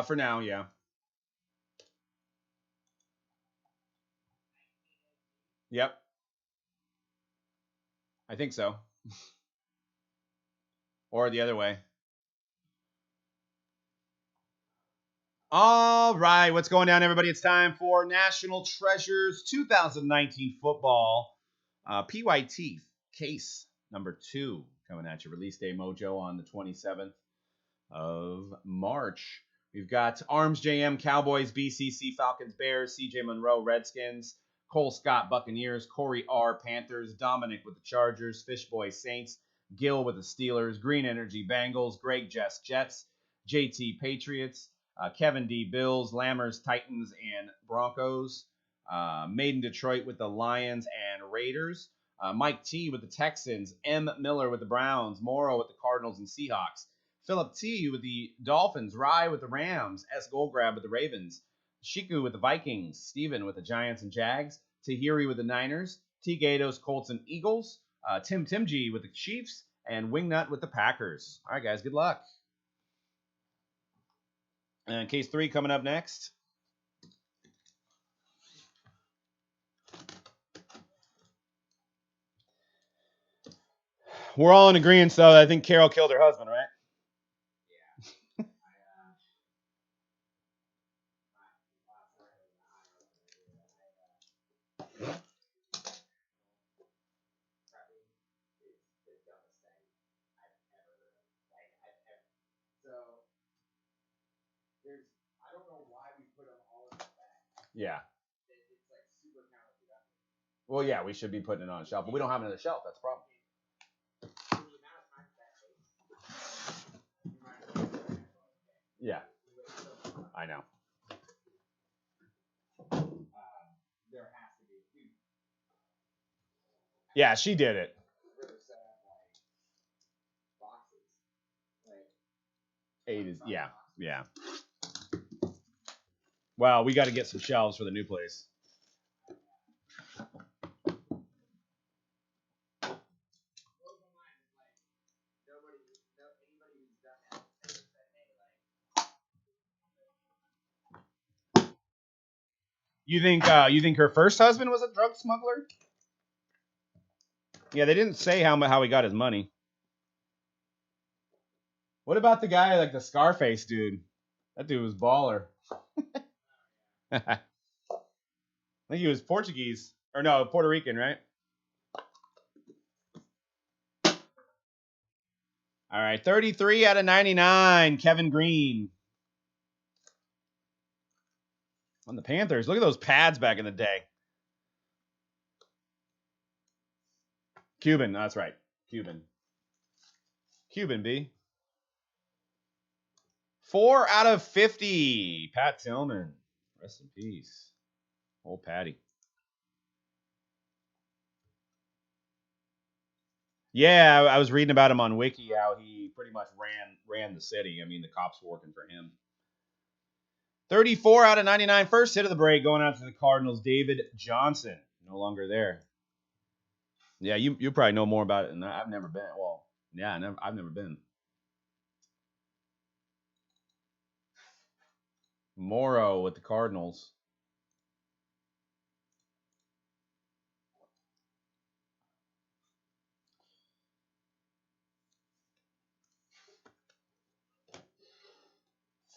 For now, yeah. Yep. I think so. Or the other way. All right, what's going down, everybody? It's time for National Treasures 2019 football. PYT case number 2 coming at you. Release day mojo on the 27th of March. We've got Arms JM Cowboys, BCC Falcons, Bears, CJ Monroe Redskins, Cole Scott Buccaneers, Corey R Panthers, Dominic with the Chargers, Fishboy Saints, Gil with the Steelers, Green Energy Bengals, Greg Jess Jets, JT Patriots, Kevin D Bills, Lammers Titans and Broncos, Made in Detroit with the Lions and Raiders, Mike T with the Texans, M Miller with the Browns, Morrow with the Cardinals and Seahawks, Philip T with the Dolphins, Rye with the Rams, S Goldgrab with the Ravens, Shiku with the Vikings, Steven with the Giants and Jags, Tahiri with the Niners, T Gatos, Colts and Eagles, Tim Timg with the Chiefs, and Wingnut with the Packers. All right, guys, good luck. And case 3 coming up next. We're all in agreement, though. I think Carol killed her husband, right? Yeah. Well, yeah, we should be putting it on a shelf, but we don't have it on the shelf. That's the problem. Yeah, I know. Yeah, she did it. Eight is yeah. Well, we got to get some shelves for the new place. You think her first husband was a drug smuggler? Yeah, they didn't say how he got his money. What about the guy like the Scarface dude? That dude was baller. I think he was Portuguese or no, Puerto Rican, right? All right, 33 out of 99, Kevin Green. On the Panthers. Look at those pads back in the day. Cuban, that's right. Cuban, B. 4 out of 50, Pat Tillman. Rest in peace. Old Patty. Yeah, I was reading about him on Wiki, how he pretty much ran the city. I mean, the cops were working for him. 34 out of 99. First hit of the break going out to the Cardinals. David Johnson, no longer there. Yeah, you probably know more about it than I've never been. Well, yeah, I've never been. Morrow with the Cardinals.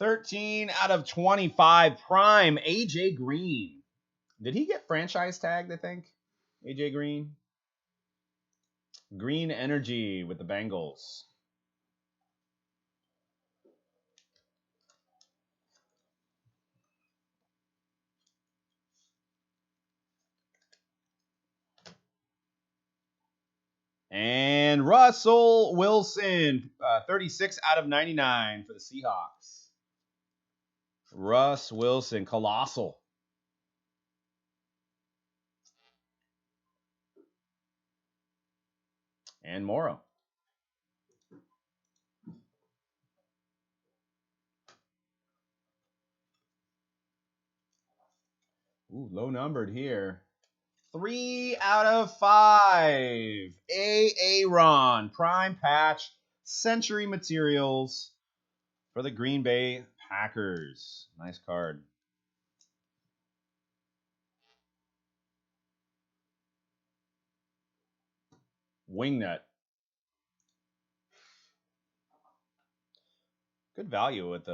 $13 out of 25. Prime AJ Green. Did he get franchise tagged? I think AJ Green. Green Energy with the Bengals. And Russell Wilson, 36 out of 99 for the Seahawks. Russ Wilson, colossal. And Morrow. Ooh, low numbered here. 3 out of 5. Aaron, prime patch, Century Materials for the Green Bay Packers. Nice card. Wingnut. Good value with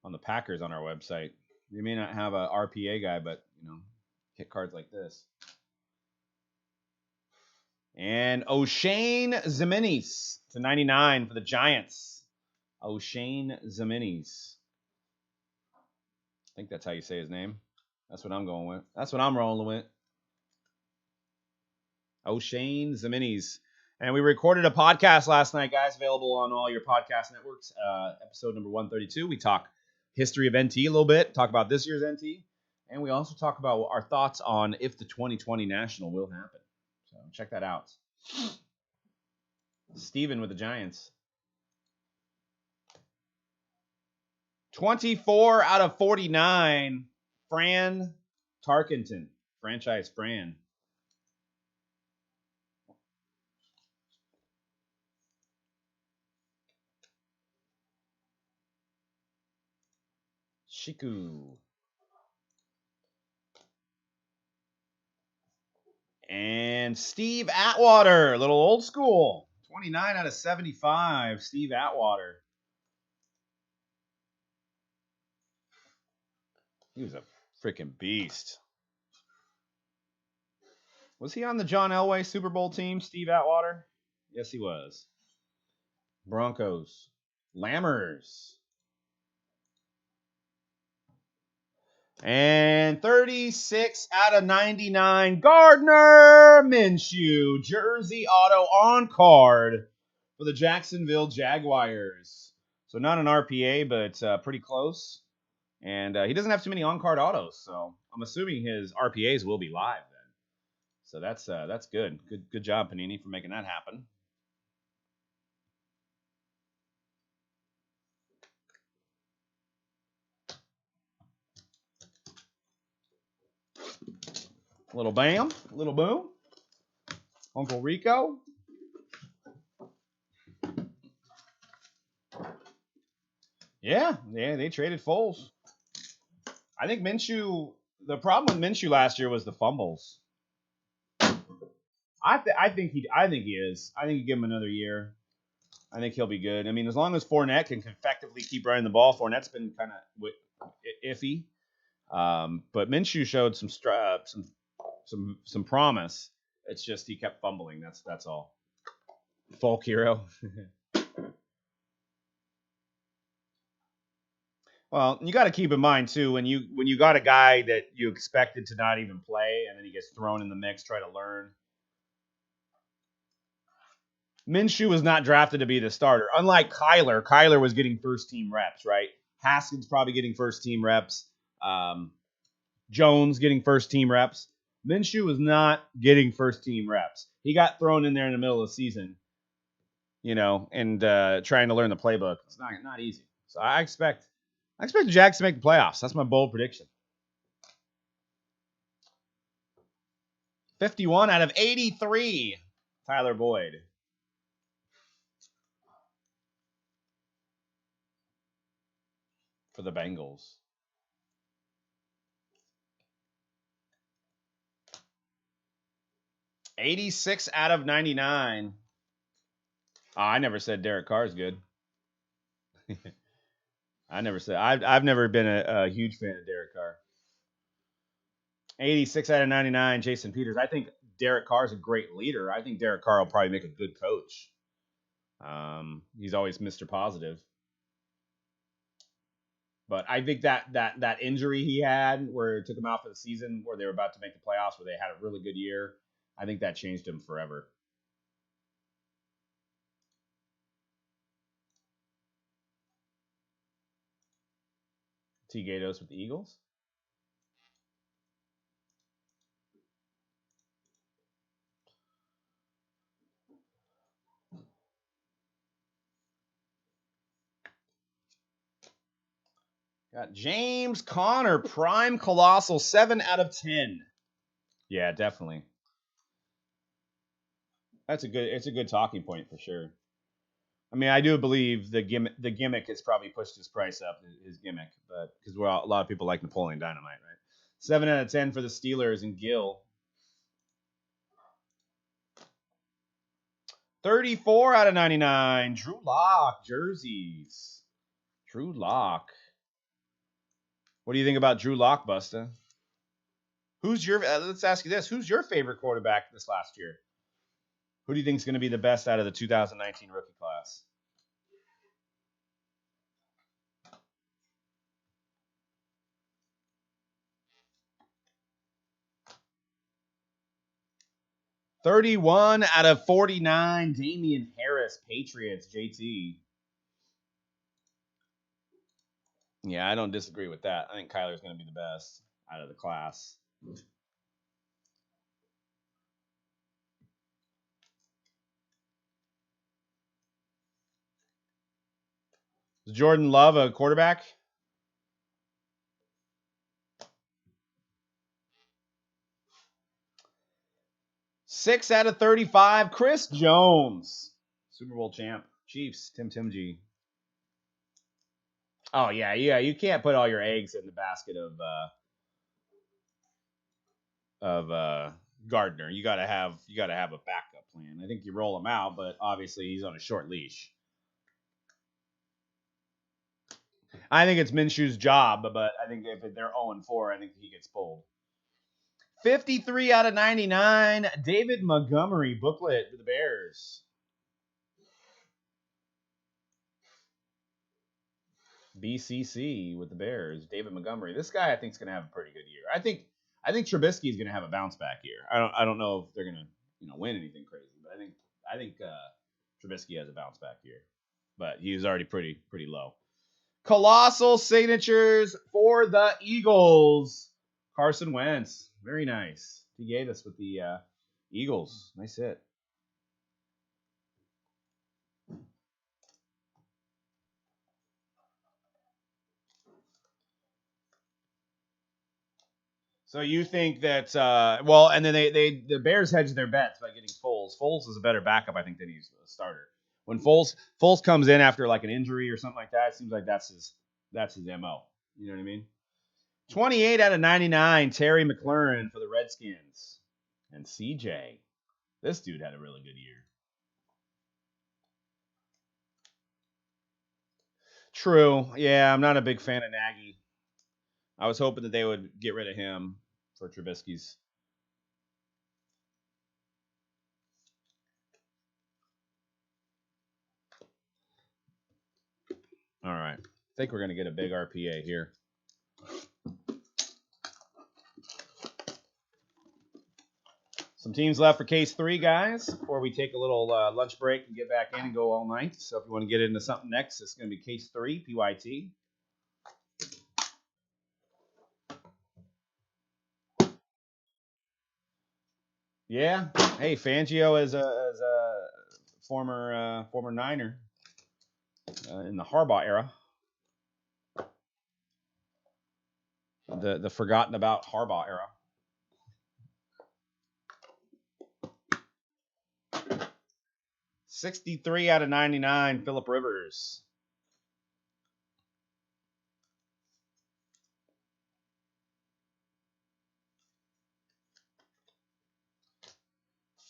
on the Packers on our website. We may not have a RPA guy, but hit cards like this. And O'Shane Ximines /99 for the Giants. O'Shane Ximines. I think that's how you say his name. That's what I'm going with. That's what I'm rolling with. O'Shane Ximines. And we recorded a podcast last night, guys, available on all your podcast networks. Episode number 132. We talk history of NT a little bit, talk about this year's NT, and we also talk about our thoughts on if the 2020 National will happen. So check that out. Steven with the Giants. 24 out of 49. Fran Tarkenton. Franchise Fran. Shiku. And Steve Atwater. A little old school. 29 out of 75. Steve Atwater. He was a freaking beast. Was he on the John Elway Super Bowl team, Steve Atwater? Yes, he was. Broncos. Lammers. And 36 out of 99, Gardner Minshew. Jersey auto on card for the Jacksonville Jaguars. So not an RPA, but pretty close. And he doesn't have too many on-card autos, so I'm assuming his RPAs will be live then. So that's good. Good job, Panini, for making that happen. A little bam, a little boom. Uncle Rico. Yeah, they traded Foles. I think Minshew. The problem with Minshew last year was the fumbles. I think he is. I think you give him another year. I think he'll be good. I mean, as long as Fournette can effectively keep running the ball, Fournette's been kind of iffy. But Minshew showed some promise. It's just he kept fumbling. That's all. Folk hero. Well, you got to keep in mind too when you got a guy that you expected to not even play and then he gets thrown in the mix, try to learn. Minshew was not drafted to be the starter. Unlike Kyler, Kyler was getting first team reps, right? Haskins probably getting first team reps. Jones getting first team reps. Minshew was not getting first team reps. He got thrown in there in the middle of the season, and trying to learn the playbook. It's not easy. So I expect the Jags to make the playoffs. That's my bold prediction. 51 out of 83, Tyler Boyd. For the Bengals. $86 out of 99. I never said Derek Carr is good. I never said. I've never been a huge fan of Derek Carr. 86 out of 99, Jason Peters. I think Derek Carr is a great leader. I think Derek Carr will probably make a good coach. He's always Mr. Positive. But I think that injury he had where it took him out for the season, where they were about to make the playoffs, where they had a really good year, I think that changed him forever. T. Gatos with the Eagles. Got James Conner, Prime Colossal, 7 out of 10. Yeah, definitely. It's a good talking point for sure. I mean, I do believe the gimmick has probably pushed his price up, his gimmick, but because a lot of people like Napoleon Dynamite, right? 7 out of 10 for the Steelers and Gill. 34 out of 99. Drew Lock jerseys. Drew Lock. What do you think about Drew Lock, Busta? Who's your? Let's ask you this: who's your favorite quarterback this last year? Who do you think is going to be the best out of the 2019 rookie class? $31 out of 49. Damian Harris, Patriots, JT. Yeah, I don't disagree with that. I think Kyler's going to be the best out of the class. Is Jordan Love a quarterback? 6 out of 35. Chris Jones, Super Bowl champ. Chiefs, Tim G. Oh yeah. You can't put all your eggs in the basket of Gardner. You gotta have a backup plan. I think you roll him out, but obviously he's on a short leash. I think it's Minshew's job, but I think if they're 0-4, I think he gets pulled. 53 out of 99. David Montgomery booklet for the Bears. BCC with the Bears. David Montgomery. This guy I think is going to have a pretty good year. I think Trubisky is going to have a bounce back year. I don't know if they're going to win anything crazy, but I think Trubisky has a bounce back year. But he was already pretty low. Colossal signatures for the Eagles. Carson Wentz. Very nice. He gave us with the Eagles. Nice hit. So you think that and then the Bears hedged their bets by getting Foles. Foles is a better backup, I think, than he's a starter. When Foles comes in after like an injury or something like that, it seems like that's his MO. You know what I mean? 28 out of 99, Terry McLaurin for the Redskins. And CJ. This dude had a really good year. True. Yeah, I'm not a big fan of Nagy. I was hoping that they would get rid of him for Trubisky's. All right. I think we're going to get a big RPA here. Some teams left for case 3, guys, before we take a little lunch break and get back in and go all night. So if you want to get into something next, it's going to be case 3, PYT. Yeah. Hey, Fangio is a former Niner in the Harbaugh era. The forgotten about Harbaugh era. $63 out of 99, Phillip Rivers.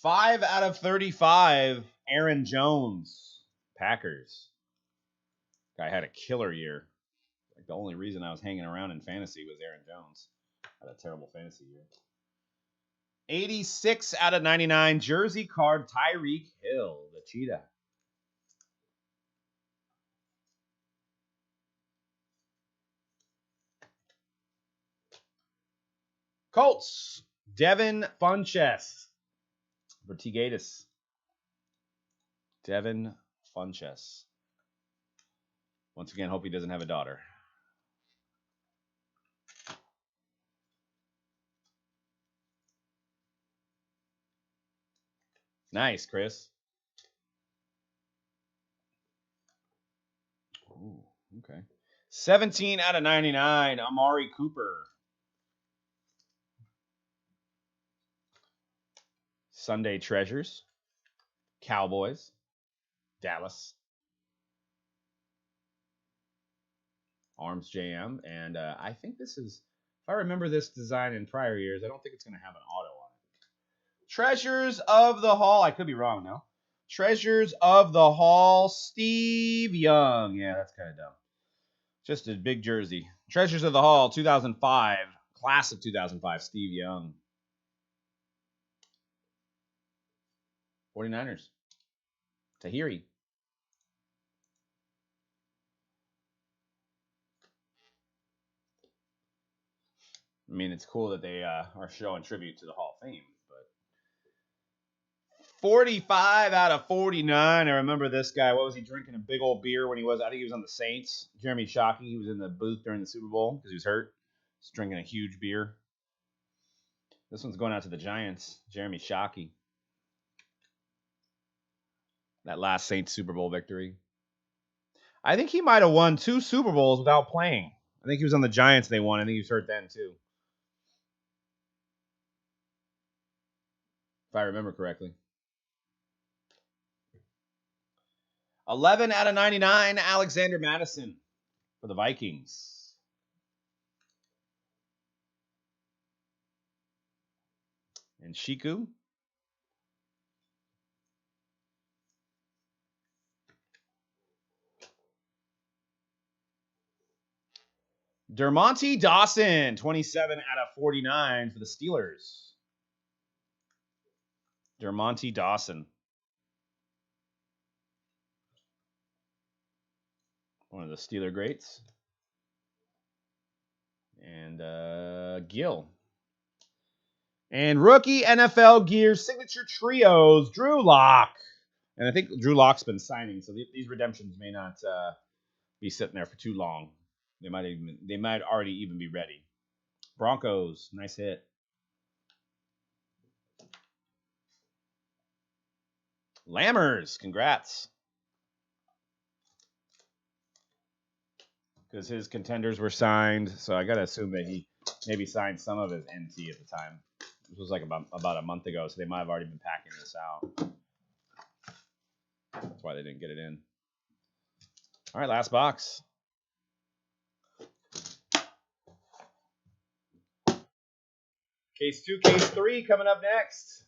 $5 out of 35, Aaron Jones, Packers. Guy had a killer year. Like the only reason I was hanging around in fantasy was Aaron Jones. Had a terrible fantasy year. 86 out of 99, jersey card, Tyreek Hill, the cheetah. Colts, Devin Funchess for T. Gatus. Devin Funchess. Once again, hope he doesn't have a daughter. Nice, Chris. Ooh, okay. 17 out of 99, Amari Cooper. Sunday Treasures. Cowboys. Dallas. Arms JM. And I think this is, if I remember this design in prior years, I don't think it's going to have an auto on it. Treasures of the Hall. I could be wrong now. Treasures of the Hall, Steve Young. Yeah, that's kind of dumb. Just a big jersey. Treasures of the Hall, 2005. Class of 2005, Steve Young. 49ers. Tahiri. I mean, it's cool that they are showing tribute to the Hall of Fame, but 45 out of 49. I remember this guy. What was he drinking? A big old beer when he was? I think he was on the Saints. Jeremy Shockey. He was in the booth during the Super Bowl because he was hurt. He's drinking a huge beer. This one's going out to the Giants. Jeremy Shockey. That last Saints Super Bowl victory. I think he might have won 2 Super Bowls without playing. I think he was on the Giants and they won. I think he was hurt then too. If I remember correctly. 11 out of 99, Alexander Madison for the Vikings. And Shiku. Dermontti Dawson, 27 out of 49 for the Steelers. Dermontti Dawson. One of the Steeler greats. And Gill. And rookie NFL gear signature trios, Drew Lock. And I think Drew Lock's been signing, so these redemptions may not be sitting there for too long. They might already even be ready. Broncos, nice hit. Lammers, congrats. Because his contenders were signed, so I gotta assume that he maybe signed some of his NT at the time. This was like about a month ago, so they might have already been packing this out. That's why they didn't get it in. All right, last box. Case 2, case 3 coming up next.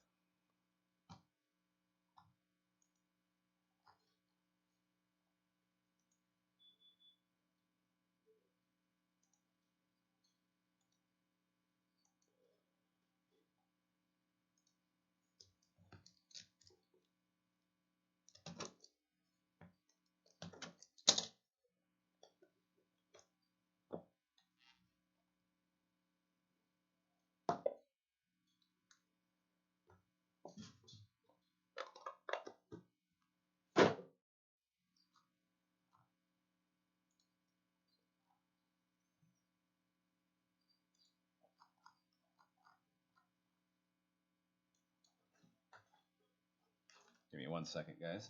Give me 1 second, guys.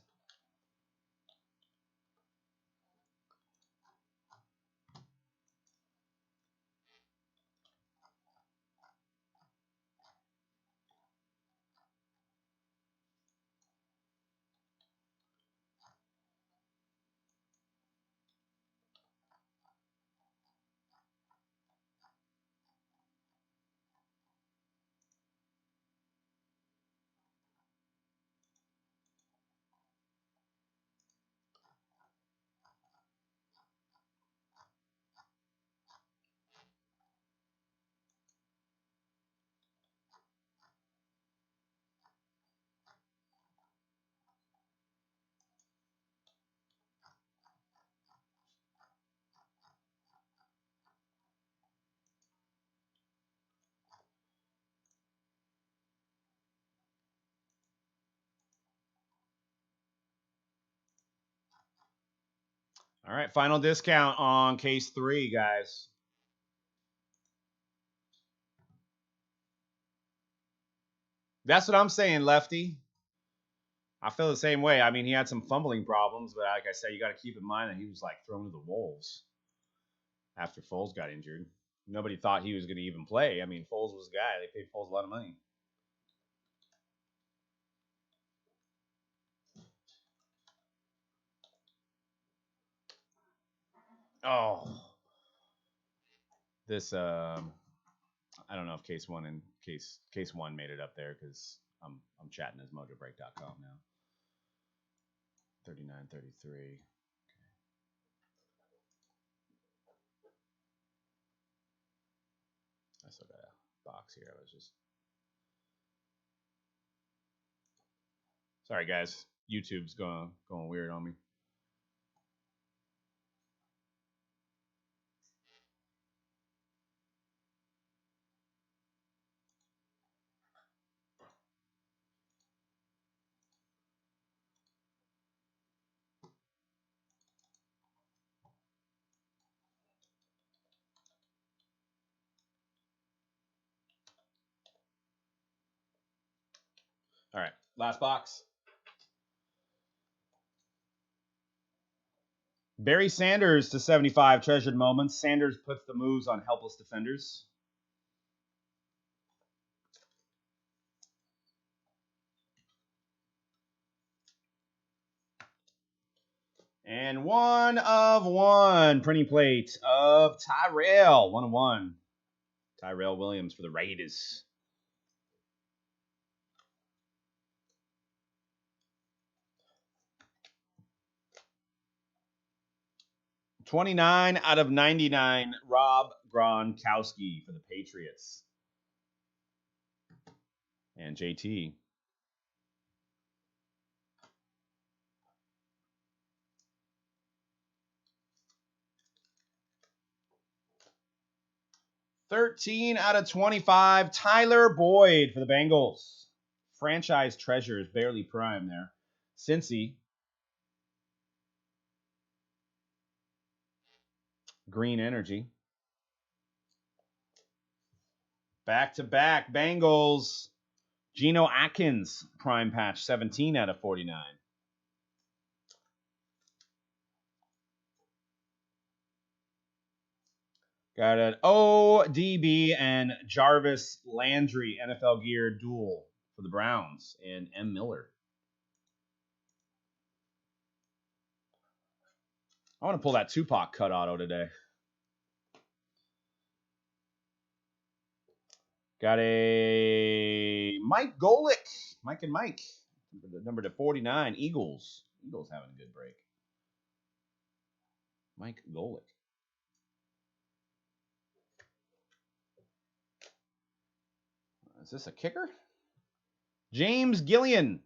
All right, final discount on case 3, guys. That's what I'm saying, Lefty. I feel the same way. I mean, he had some fumbling problems, but like I said, you got to keep in mind that he was like thrown to the wolves after Foles got injured. Nobody thought he was going to even play. I mean, Foles was the guy. They paid Foles a lot of money. Oh, This I don't know if case one and case one made it up there because I'm chatting as Mojobreak.com now. 39.33. I still got a box here. I was just sorry, guys. YouTube's going weird on me. All right, last box. Barry Sanders to 75 treasured moments. Sanders puts the moves on helpless defenders. And 1 of 1 printing plate of Tyrell. 1 of 1. Tyrell Williams for the Raiders. $29 out of 99. Rob Gronkowski for the Patriots. And JT. $13 out of 25. Tyler Boyd for the Bengals. Franchise treasures, barely prime there. Cincy. Green Energy. Back-to-back Bengals. Geno Atkins, prime patch, 17 out of 49. Got an ODB and Jarvis Landry NFL gear duel for the Browns and M. Miller. I want to pull that Tupac cut auto today. Got a Mike Golick. Mike and Mike. Number to 49. Eagles. Eagles having a good break. Mike Golick. Is this a kicker? James Gillian.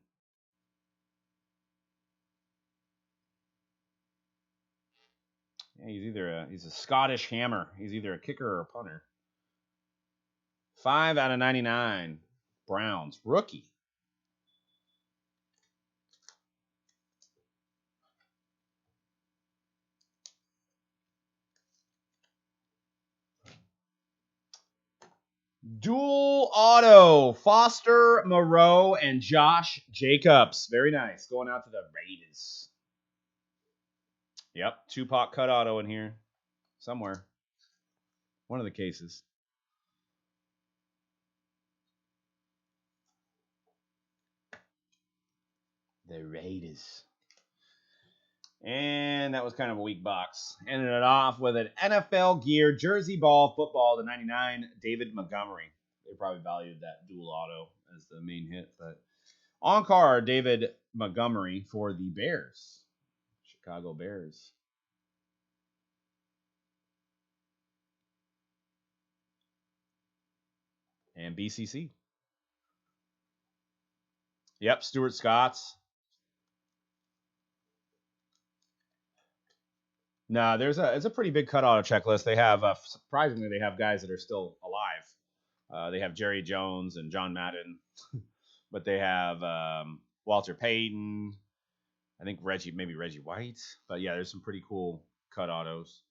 Yeah, he's a Scottish hammer. He's either a kicker or a punter. 5 out of 99. Browns. Rookie. Dual auto. Foster, Moreau, and Josh Jacobs. Very nice. Going out to the Raiders. Yep. Tupac cut auto in here. Somewhere. One of the cases. The Raiders. And that was kind of a weak box. Ended it off with an NFL gear jersey ball football to 99, David Montgomery. They probably valued that dual auto as the main hit. But on card, David Montgomery for the Bears. Chicago Bears. And BCC. Yep, Stuart Scott's. No, it's a pretty big cut auto checklist. They have surprisingly they have guys that are still alive. They have Jerry Jones and John Madden, but they have Walter Payton. I think Reggie White. But yeah, there's some pretty cool cut autos.